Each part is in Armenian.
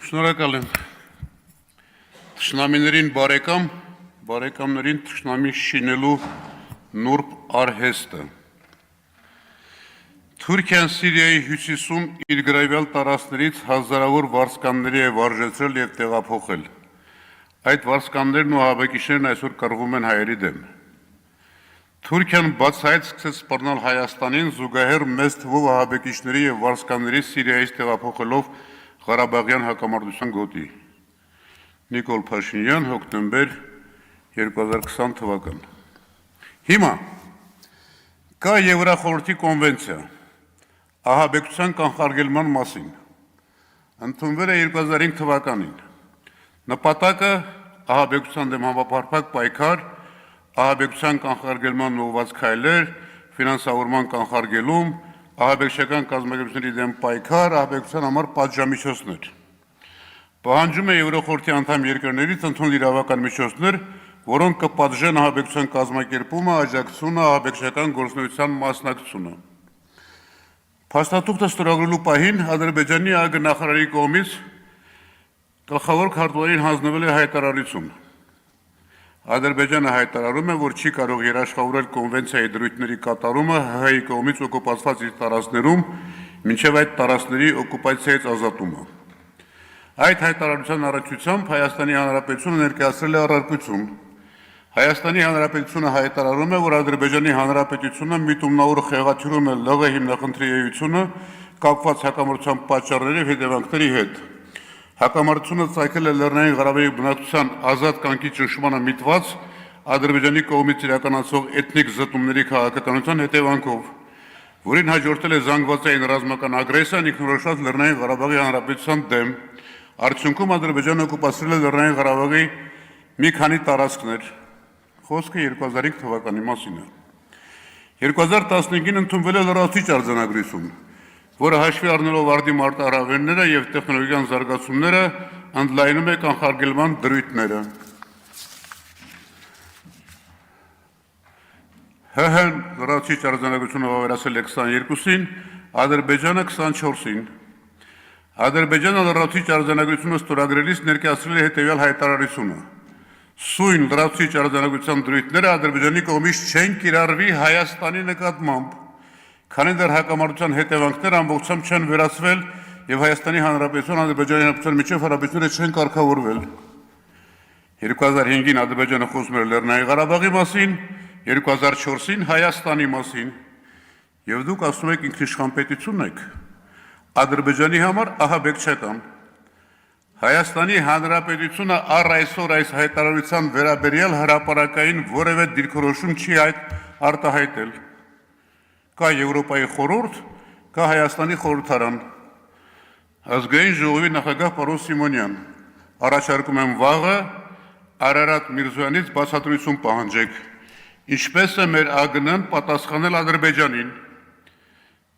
Շնորհակալ եմ։ Թշնամիներին բարեկամ, բարեկամներին թշնամի շինելու նուրբ արհեստը։ Թուրքիան Սիրիայի հյուսիսում իր գրավյալ տարածքներից հազարավոր վարձկանների է վարժեցրել և տեղափոխել։ Այդ վարձկաններն ու ահաբեկիչներն այսօր կռվում են հայերի դեմ։ Թուրքիան բացահայտ սկսեց սպառնալ Հայաստանին զուգահեռ մեծ թվով ահաբեկիչների և վարձկանների Սիրիայից տեղափոխելով Ղարաբաղյան հակամարտության գոտի։ Նիկոլ Փաշինյան, հոկտեմբեր 2020 թվական։ Հիմա կա Եվրախորհրդի կոնվենցիա ահաբեկչության կանխարգելման մասին։ Ընդունվել է 2005 թվականին։ Նպատակը ահաբեկչության դեմ համապարփակ պայքար, ահաբեկչության կանխարգելման ուղղված քայլեր, ֆինանսավորման կանխարգելում, ահաբեկչական կազմակերպությունների դեմ պայքար, ահաբեկչության համար պատժամիջոցներ։ Պահանջում է Եվրոխորհրդի անդամ երկրներից ընդունել իրավական միջոցներ, որոնք կպատժեն ահաբեկչության կազմակերպումը, աջակցությունը, ահաբեկչական գործունեության մասնակցությունը։ Փաստաթուղթը ստորագրելու պահին Ադրբեջանի ԱԳ նախարարի կողմից գլխավոր քարտուղարին հանձնվել է հայտարարություն։ Ադրբեջանը հայտարարում է, որ չի կարող երաշխավորել կոնվենցիայի դրույթների կատարումը ՀՀ-ի կողմից օկուպացված իր տարածքներում, մինչև այդ տարածքների օկուպացիայից ազատումը։ Այդ հայտարարության առնչությամբ Հայաստանի Հանրապետությունը ներկայացրել է առարկություն։ Հայաստանի Հանրապետությունը հայտարարում է, որ Ադրբեջանի Հանրապետությունը միտումնավոր խեղաթյուրում է ԼՂ հիմնախնդրի էությունը կապված հակամարտության պատճառների և հետևանքների հետ։ Հակամարտությունը ծագել է Լեռնային Ղարաբաղի բնակչության ազատ կյանքի ճնշմանը միտված Ադրբեջանի կողմից իրականացվող էթնիկ զտումների քաղաքականության հետևանքով, որին հաջորդել է զանգվածային ռազմական ագրեսիան ինքնորոշված Լեռնային Ղարաբաղի Հանրապետության դեմ։ Արդյունքում Ադրբեջանը օկուպացրել է Լեռնային Ղարաբաղի մի քանի տարածքներ։ Խոսքը 2005 թվականի մասին է։ 2015-ին ընդունվել է լրացուցիչ արձանագրություն, որը հաշվի առնելով արդի մարտահրավերները և տեխնոլոգիական զարգացումները ընդլայնում է կանխարգելման դրույթները։ ՀՀ-ն լրացուցիչ արձանագրությունը վավերացել է 22-ին, Ադրբեջանը 24-ին։ Ադրբեջանը լրացուցիչ արձանագրությունը ստորագրելիս ներկայացրել է հետևյալ հայտարարությունը. Սույն լրացուցիչ արձանագրության դրույթները Ադրբեջանի կողմից չեն կիրառվի Հայաստանի նկատմամբ, քանի դեռ հակամարտության հետևանքները ամբողջությամբ չեն վերացվել և Հայաստանի Հանրապետության Ադրբեջանի Հանրապետության միջև հարաբերությունները չեն կարգավորվել։ 2005-ին Ադրբեջանը խոսում էր Լեռնային Ղարաբաղի մասին, 2004-ին Հայաստանի մասին, և դուք ասում եք ինքնիշխան պետություն եք, Ադրբեջանի համար ահաբեկչական։ Հայաստանի Հանրապետությունը առ այսօր այս հայտարարության վերաբերյալ հրապարակային որևէ դիրքորոշում չի արտահայտել։ Կա Եվրոպայի խորհուրդ, կա Հայաստանի խորհրդարան։ Ազգային ժողովի նախագահ պարոն Սիմոնյան, առաջարկում եմ վաղը Արարատ Միրզոյանից բացատրություն պահանջեք, ինչպես է մեր ԱԳՆ-ն պատասխանել Ադրբեջանին։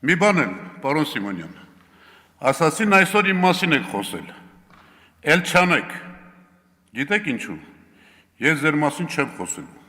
Մի բան էլ, պարոն Սիմոնյան, ասացին այսօր իմ մասին եք խոսել, էլ չանեք, գիտեք ինչու, ես ձեր մասին չեմ խոսելու։